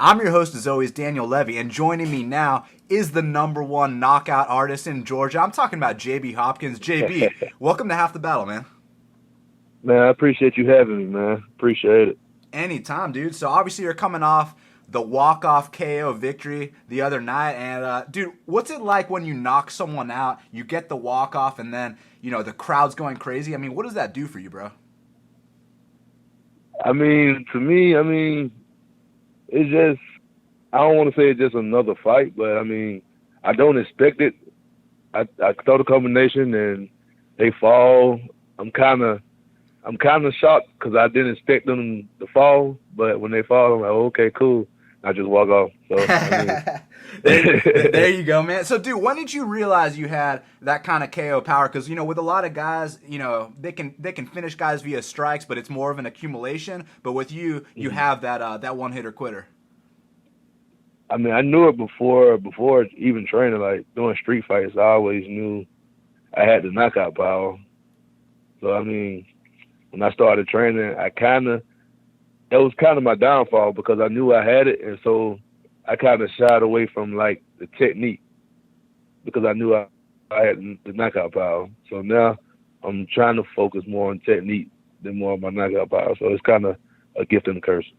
I'm your host, as always, Daniel Levi, and joining me now is the #1 knockout artist in Georgia. I'm talking about JB Hopkins. JB, welcome to Half the Battle, man. Man, I appreciate you having me, man. Appreciate it. Anytime, dude. So obviously you're coming off the walk-off KO victory the other night, and dude, what's it like when you knock someone out, you get the walk-off, and then, the crowd's going crazy? I mean, what does that do for you, bro? To me, it's just, I don't want to say it's just another fight, but I don't expect it. I throw the combination and they fall. I'm kind of shocked because I didn't expect them to fall, but when they fall, I'm like, oh, okay, cool. I just walk off. So there you go, man. So, dude, when did you realize you had that kind of KO power? Because with a lot of guys, they can finish guys via strikes, but it's more of an accumulation. But with you, you have that one hitter quitter. I knew it before even training, like doing street fights. I always knew I had the knockout power. So when I started training, that was kind of my downfall because I knew I had it, and so I kind of shied away from like the technique because I knew I had the knockout power. So now I'm trying to focus more on technique than more on my knockout power. So it's kind of a gift and a curse.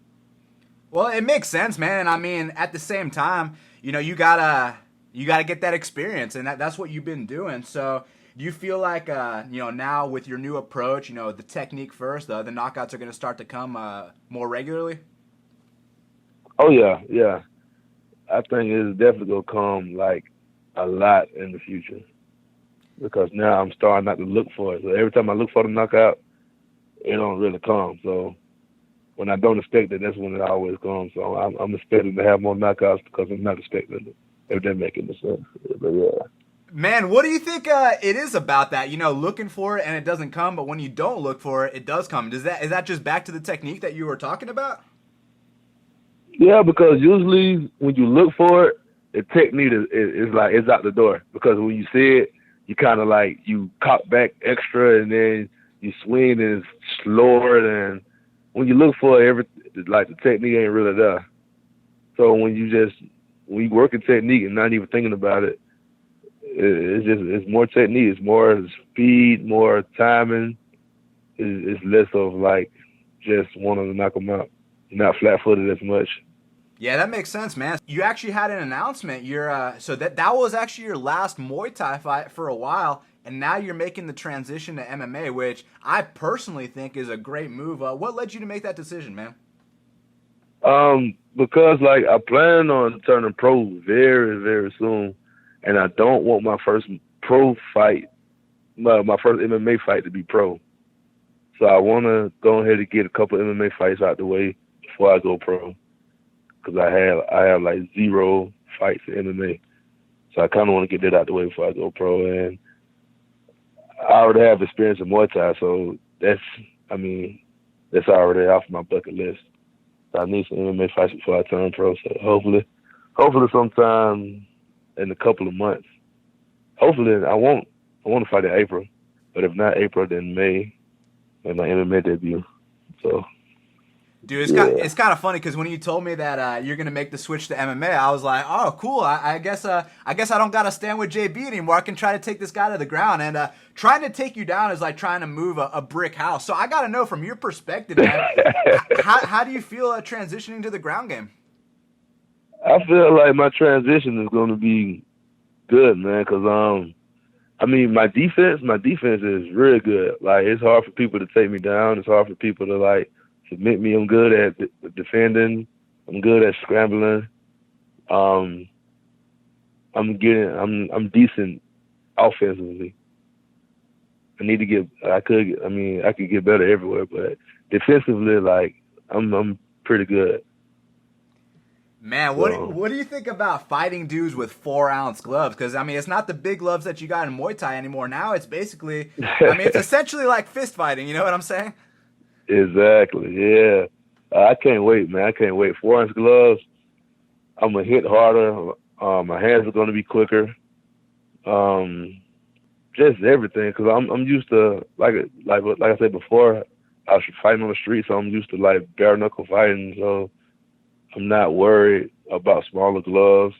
Well, it makes sense, man. At the same time, you gotta get that experience, and that's what you've been doing. So, do you feel like, now with your new approach, the technique first, the knockouts are going to start to come more regularly? Oh, yeah. I think it's definitely going to come, like, a lot in the future because now I'm starting not to look for it. So every time I look for the knockout, it don't really come. So when I don't expect it, that's when it always comes. So I'm expecting to have more knockouts because I'm not expecting it, if that makes any sense. But, yeah. Man, what do you think it is about that? Looking for it and it doesn't come, but when you don't look for it, it does come. Is that just back to the technique that you were talking about? Yeah, because usually when you look for it, the technique is like it's out the door. Because when you see it, you kind of like you cock back extra, and then you swing and it's slower. And when you look for it, like the technique ain't really there. So when you work in technique and not even thinking about it. It's more technique, it's more speed, more timing. It's less of like just wanting to knock them out. You're not flat-footed as much. Yeah, that makes sense, man. You actually had an announcement. So that was actually your last Muay Thai fight for a while, and now you're making the transition to MMA, which I personally think is a great move. What led you to make that decision, man? Because like I plan on turning pro very, very soon. And I don't want my first pro fight, my first MMA fight to be pro. So I want to go ahead and get a couple of MMA fights out the way before I go pro. Because I have like 0 fights in MMA. So I kind of want to get that out the way before I go pro. And I already have experience in Muay Thai, so that's already off my bucket list. So I need some MMA fights before I turn pro. So hopefully sometime in a couple of months. Hopefully, I want to fight in April, but if not April, then May, and my MMA debut. So, dude, it's kind of funny because when you told me that you're gonna make the switch to MMA, I was like, oh, cool. I guess I don't gotta stand with JB anymore. I can try to take this guy to the ground, and trying to take you down is like trying to move a brick house. So I gotta know from your perspective, man, how do you feel transitioning to the ground game? I feel like my transition is going to be good, man, because my defense is really good. Like it's hard for people to take me down. It's hard for people to like submit me. I'm good at defending. I'm good at scrambling. I'm decent offensively. I could get better everywhere, but defensively, like I'm pretty good. Man, what do you think about fighting dudes with 4-ounce gloves? Because, it's not the big gloves that you got in Muay Thai anymore. Now it's basically, it's essentially like fist fighting. You know what I'm saying? Exactly, yeah. I can't wait, man. I can't wait. 4-ounce gloves, I'm going to hit harder. My hands are going to be quicker. Just everything, because I'm used to, like I said before, I was fighting on the street, so I'm used to, like, bare-knuckle fighting, so I'm not worried about smaller gloves.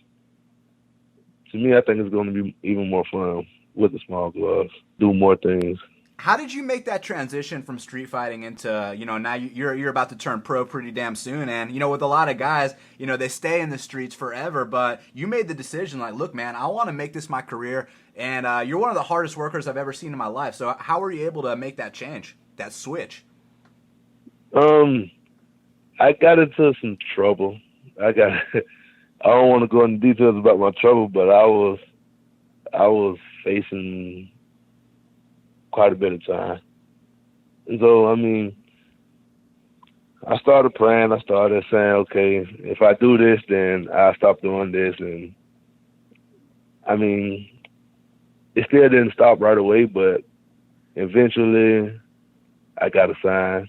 To me, I think it's going to be even more fun with the small gloves. Do more things. How did you make that transition from street fighting into, now you're about to turn pro pretty damn soon, and with a lot of guys, they stay in the streets forever, but you made the decision like, look, man, I want to make this my career, and you're one of the hardest workers I've ever seen in my life. So how were you able to make that change, that switch? I got into some trouble. I don't want to go into details about my trouble, but I was facing quite a bit of time. And so, I mean, I started praying. I started saying, okay, if I do this, then I'll stop doing this. And, I mean, it still didn't stop right away, but eventually I got a sign.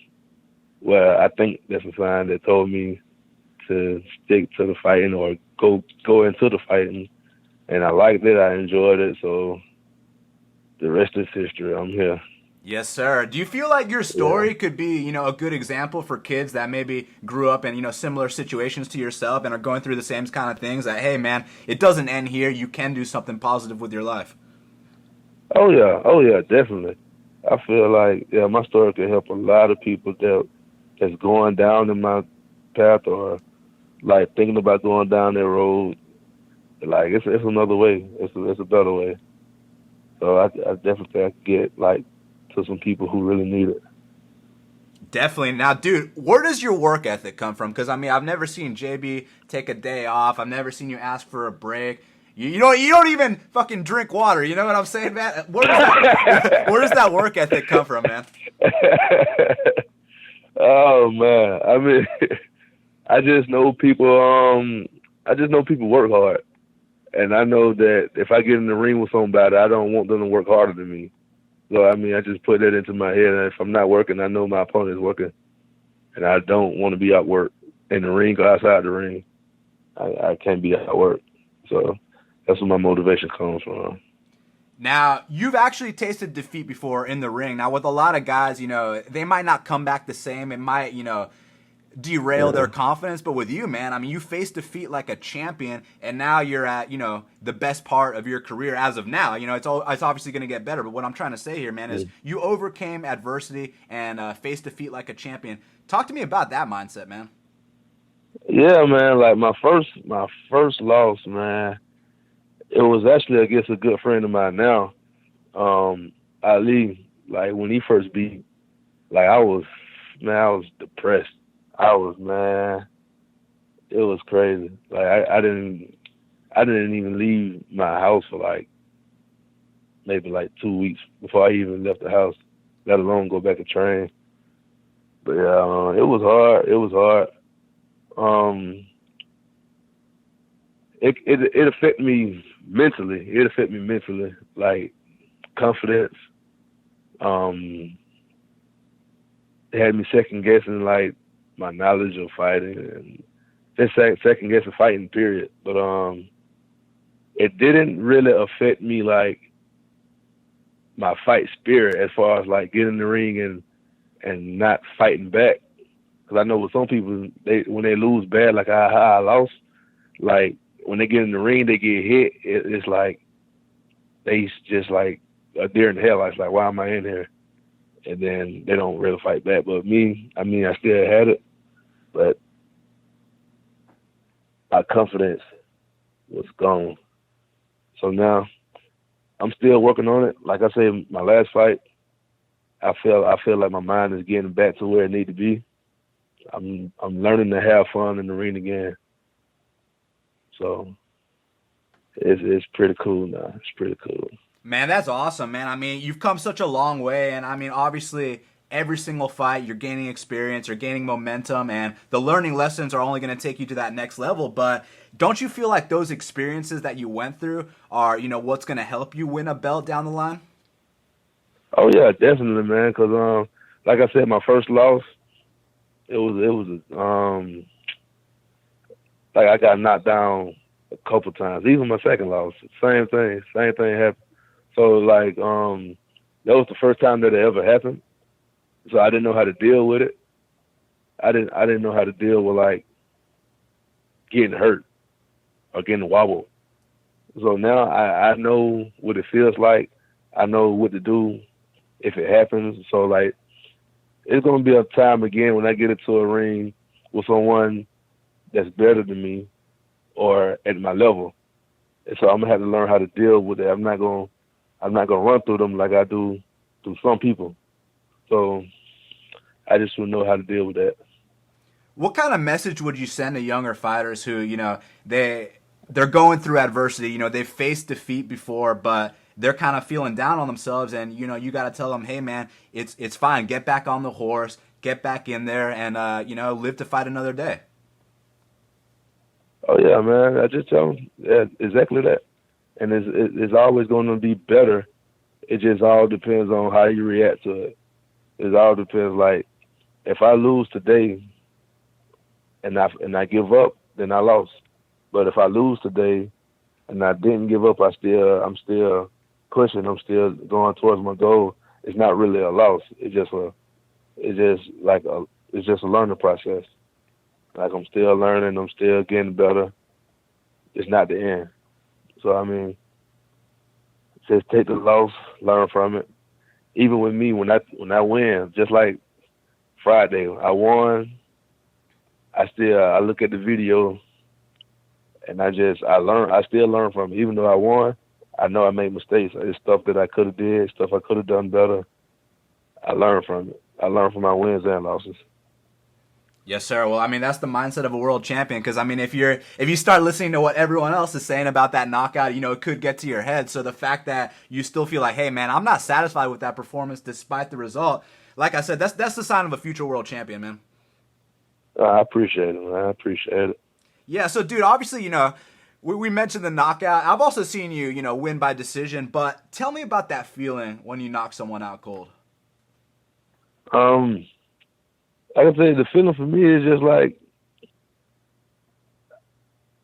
Well, I think that's a sign that told me to stick to the fighting or go into the fighting. And I liked it. I enjoyed it. So the rest is history. I'm here. Yes, sir. Do you feel like your story could be, a good example for kids that maybe grew up in, similar situations to yourself and are going through the same kind of things that, hey, man, it doesn't end here. You can do something positive with your life. Oh, yeah, definitely. I feel like, my story can help a lot of people that's going down in my path or, like, thinking about going down that road. Like, it's another way. It's a better way. So I definitely think I can get, like, to some people who really need it. Definitely. Now, dude, where does your work ethic come from? Because, I mean, I've never seen JB take a day off. I've never seen you ask for a break. You don't even fucking drink water. You know what I'm saying, man? Where does that work ethic come from, man? Oh, man. I mean, I just know people work hard. And I know that if I get in the ring with somebody, I don't want them to work harder than me. So, I mean, I just put that into my head. And if I'm not working, I know my opponent is working. And I don't want to be outworked in the ring or outside the ring. I can't be outworked. So that's where my motivation comes from. Now, you've actually tasted defeat before in the ring. Now, with a lot of guys, they might not come back the same. It might, derail their confidence. But with you, man, I mean, you faced defeat like a champion, and now you're at, the best part of your career as of now. It's obviously going to get better. But what I'm trying to say here, man, is you overcame adversity and faced defeat like a champion. Talk to me about that mindset, man. Yeah, man. Like my first loss, man, it was actually against a good friend of mine now, Ali. Like when he first beat, like I was depressed. It was crazy. Like I didn't even leave my house for like maybe like 2 weeks before I even left the house, let alone go back and train. But yeah, it was hard. It affected me mentally. Like confidence. It had me second guessing like my knowledge of fighting and just second guessing fighting period. But it didn't really affect me like my fight spirit as far as like getting in the ring and not fighting back. Because I know with some people, when they lose bad, like I lost, like when they get in the ring, they get hit. It's like they just like a deer in the headlights. Like, why am I in here? And then they don't really fight back. But me, I mean, I still had it, but my confidence was gone. So now I'm still working on it. Like I said, my last fight, I feel like my mind is getting back to where it needs to be. I'm learning to have fun in the ring again. So it's pretty cool now. It's pretty cool. Man, that's awesome, man. I mean, you've come such a long way, and I mean, obviously, every single fight, you're gaining experience, you're gaining momentum, and the learning lessons are only going to take you to that next level. But don't you feel like those experiences that you went through are, what's going to help you win a belt down the line? Oh yeah, definitely, man. Because like I said, my first loss, it was like I got knocked down a couple times. Even my second loss, same thing happened. So like that was the first time that it ever happened. So I didn't know how to deal with it. I didn't know how to deal with like getting hurt or getting wobbled. So now I know what it feels like. I know what to do if it happens. So like, it's gonna be a time again when I get into a ring with someone that's better than me or at my level. And so I'm gonna have to learn how to deal with it. I'm not gonna run through them like I do through some people. So I just want to know how to deal with that. What kind of message would you send to younger fighters who, you know, they're going through adversity, you know, they've faced defeat before, but they're kind of feeling down on themselves, and you know, you got to tell them, hey man, it's fine, get back on the horse, get back in there, and you know, live to fight another day. Oh yeah, man. I just tell them, yeah, exactly that. And it's always going to be better. It just all depends on how you react to it. It all depends. Like, if I lose today and I give up, then I lost. But if I lose today and I didn't give up, I'm still pushing. I'm still going towards my goal. It's not really a loss. It's just a learning process. Like, I'm still learning. I'm still getting better. It's not the end. So I mean, just take the loss, learn from it. Even with me, when I win, just like Friday, I won. I look at the video, and I still learn from it. Even though I won, I know I made mistakes. It's stuff that I could have did, stuff I could have done better. I learn from it. I learn from my wins and losses. Yes, sir. Well, I mean, that's the mindset of a world champion. Because I mean, if you start listening to what everyone else is saying about that knockout, you know, it could get to your head. So the fact that you still feel like, hey, man, I'm not satisfied with that performance despite the result. Like I said, that's the sign of a future world champion, man. I appreciate it, man. I appreciate it. Yeah. So, dude, obviously, you know, we mentioned the knockout. I've also seen you, you know, win by decision. But tell me about that feeling when you knock someone out cold. Like I say, the feeling for me is just like,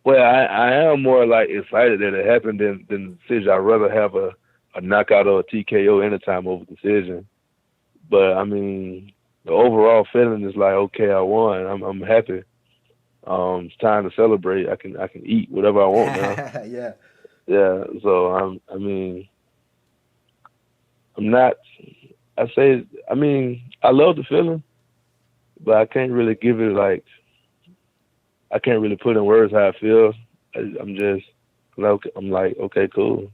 well, I am more like excited that it happened than the decision. I'd rather have a knockout or a TKO anytime over decision. But I mean, the overall feeling is like, okay, I won. I'm happy. It's time to celebrate. I can eat whatever I want now. Yeah. Yeah. So I mean, I'm not. I love the feeling. But I can't really give it like, I can't really put in words how I feel. I'm like, okay, cool.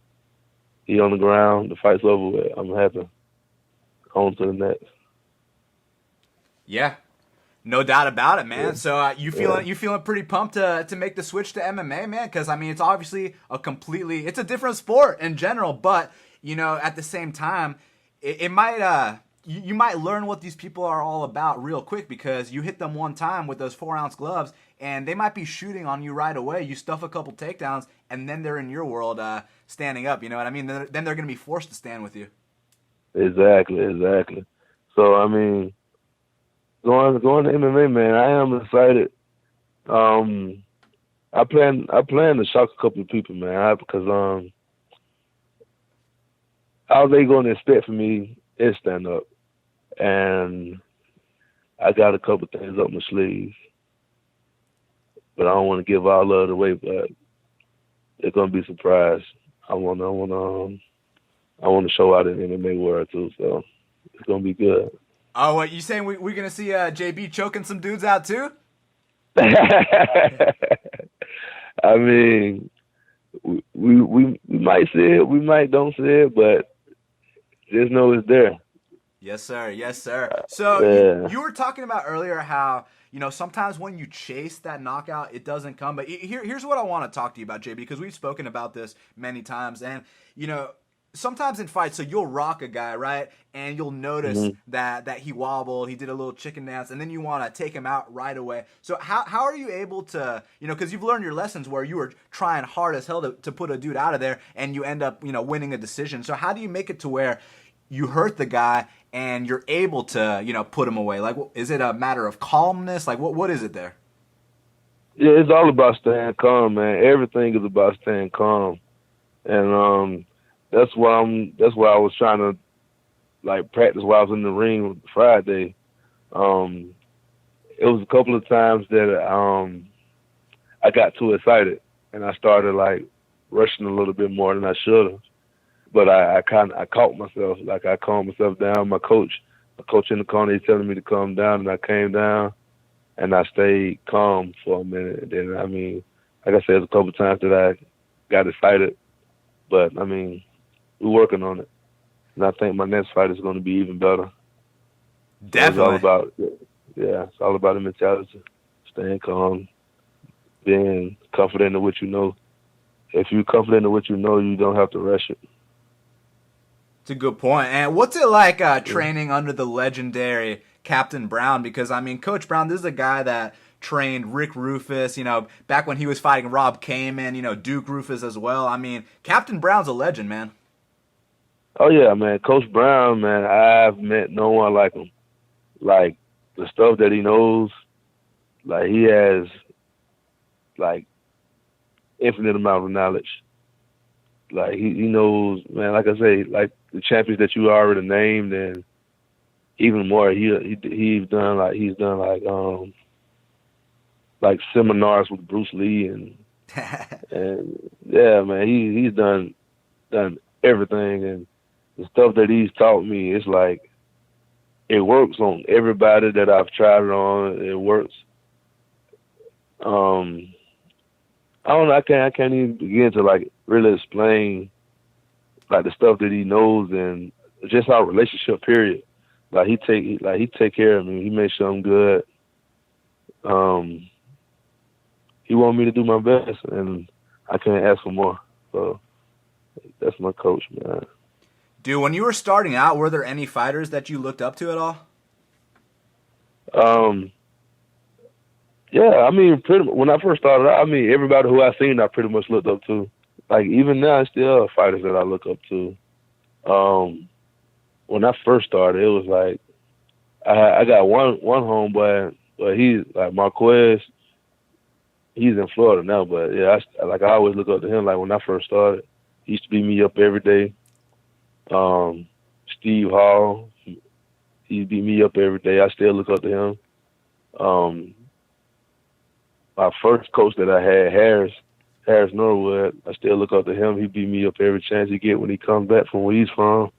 He on the ground, the fight's over with. I'm happy. On to the next. Yeah, no doubt about it, man. Yeah. So you feeling pretty pumped to make the switch to MMA, man? Because I mean, it's obviously it's a different sport in general, but you know, at the same time, it might you might learn what these people are all about real quick, because you hit them one time with those 4-ounce gloves and they might be shooting on you right away. You stuff a couple takedowns and then they're in your world standing up. You know what I mean? Then they're going to be forced to stand with you. Exactly. So, I mean, going to MMA, man, I am excited. I plan to shock a couple of people, man, because all they going to expect from me is stand up. And I got a couple things up my sleeve, but I don't want to give all of it away. But it's gonna be a surprise. I want to show out in the MMA world too, so it's gonna be good. Oh, what you saying? We're gonna see JB choking some dudes out too? I mean, we might see it, we might don't see it, but just know it's there. Yes, sir. Yes, sir. So you were talking about earlier how, you know, sometimes when you chase that knockout, it doesn't come. But here's what I want to talk to you about, JB, because we've spoken about this many times. And, you know, sometimes in fights, so you'll rock a guy, right? And you'll notice that he wobbled, he did a little chicken dance, and then you want to take him out right away. So how are you able to, you know, because you've learned your lessons where you were trying hard as hell to put a dude out of there and you end up, you know, winning a decision. So how do you make it to where you hurt the guy and you're able to, you know, put him away? Like, is it a matter of calmness? Like, what is it there? Yeah, it's all about staying calm, man. Everything is about staying calm, and that's why I was trying to like practice while I was in the ring Friday. It was a couple of times that I got too excited and I started like rushing a little bit more than I should have. But I caught myself, like I calmed myself down. My coach in the corner, he's telling me to calm down, and I came down and I stayed calm for a minute. And then, I mean, like I said, there's a couple times that I got excited, but I mean, we're working on it. And I think my next fight is going to be even better. Definitely. It's all about the mentality, staying calm, being confident in what you know. If you're confident in what you know, you don't have to rush it. It's a good point. And what's it like training under the legendary Captain Brown? Because, I mean, Coach Brown, this is a guy that trained Rick Rufus, you know, back when he was fighting Rob Kaman, you know, Duke Rufus as well. I mean, Captain Brown's a legend, man. Oh, yeah, man. Coach Brown, man, I've met no one like him. Like, the stuff that he knows, like, he has, like, infinite amount of knowledge. Like, he knows, man, like I say, like, the champions that you already named, and even more, he's done seminars with Bruce Lee and yeah, man, he's done everything, and the stuff that he's taught me, it's like it works on everybody that I've tried it on. It works. I don't know. I can't even begin to like really explain like the stuff that he knows and just our relationship. Period. Like he take care of me. He makes sure I'm good. He want me to do my best, and I can't ask for more. So that's my coach, man. Dude, when you were starting out, were there any fighters that you looked up to at all? Yeah, I mean, when I first started out, I mean, everybody who I seen, I pretty much looked up to. Like, even now, still are fighters that I look up to. When I first started, it was like, I got one homeboy, but he's like Marquez. He's in Florida now, but yeah, I always look up to him. Like when I first started, he used to beat me up every day. Steve Hall, he beat me up every day. I still look up to him. My first coach that I had, Harris Norwood, I still look up to him. He beat me up every chance he get when he comes back from where he's from.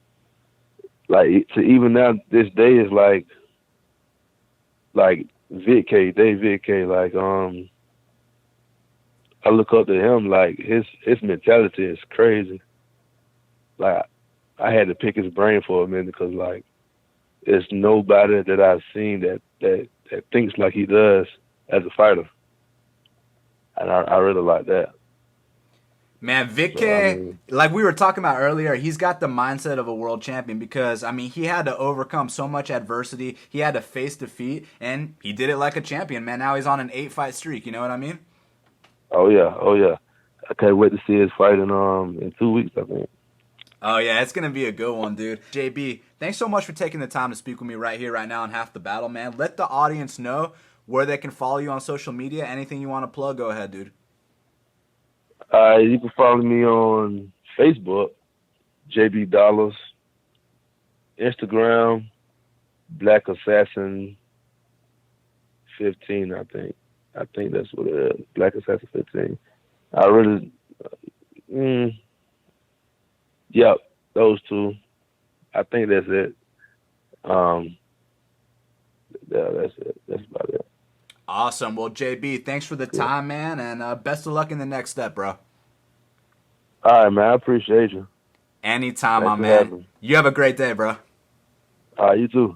Like, to even now, this day is like Vic K, Dave Vic K. Like, I look up to him. Like his mentality is crazy. Like, I had to pick his brain for a minute because like, there's nobody that I've seen that thinks like he does as a fighter. And I really like that. Man, Vic K, like we were talking about earlier, he's got the mindset of a world champion because, I mean, he had to overcome so much adversity. He had to face defeat, and he did it like a champion, man. Now he's on an 8-fight streak, you know what I mean? Oh, yeah. I can't wait to see his fight in 2 weeks, I think. Oh, yeah, it's going to be a good one, dude. JB, thanks so much for taking the time to speak with me right here, right now on Half the Battle, man. Let the audience know where they can follow you on social media. Anything you want to plug, go ahead, dude. You can follow me on Facebook, JB Dollars, Instagram, Black Assassin 15, I think. I think that's what it is, Black Assassin 15. I really, yep, those two. I think that's it. Yeah, that's it. That's about it. Awesome. Well, JB, thanks for the time, man, and best of luck in the next step, bro. All right, man. I appreciate you. Anytime, my man. You have a great day, bro. You too.